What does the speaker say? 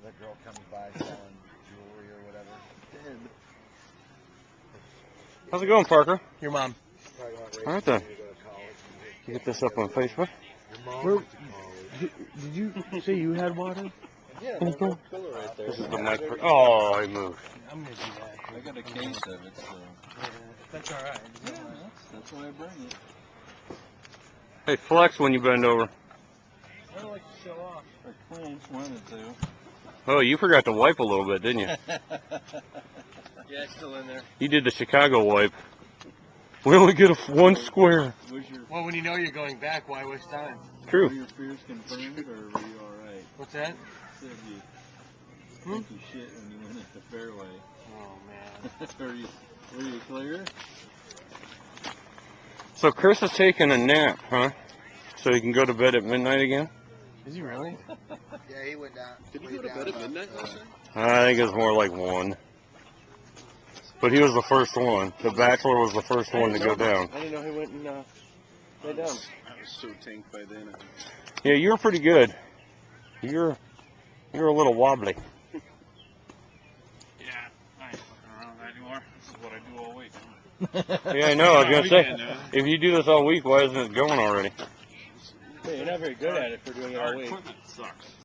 that girl comes by selling jewelry or whatever. Dead. How's it going, Parker? Your mom. All right then. Get this up on Facebook. Where, did you say you had water? Yeah, there's a cooler right there. This is the mic. Oh, I moved. I'm gonna do that. I got a case of it, so That's all right. yeah, that's why I bring it. Hey, flex when you bend over. I don't like to show off. Or Clint wanted to. Oh, you forgot to wipe a little bit, didn't you? Yeah, it's still in there. You did the Chicago wipe. We only get one square. Was your Well, when you know you're going back, why waste time? were True. your fears confirmed, or were you all right? What's that? Said you Hmm? think you shit when you went at the fairway. Oh man. were you clear? So Chris is taking a nap, huh? So he can go to bed at midnight again? Is he really? Yeah, he went down. Did you go to bed at midnight last night? I think it was more like 1. But he was the first one. The Bachelor was the first one to go down. I didn't know he went and lay down. I was so tanked by then. Yeah, you were pretty good. You're a little wobbly. Yeah, I ain't fucking around anymore. This is what I do all week. Yeah, I know. I was going to say, if you do this all week, why isn't it going already? Hey, you're not very good at it for doing it all Our week. equipment sucks.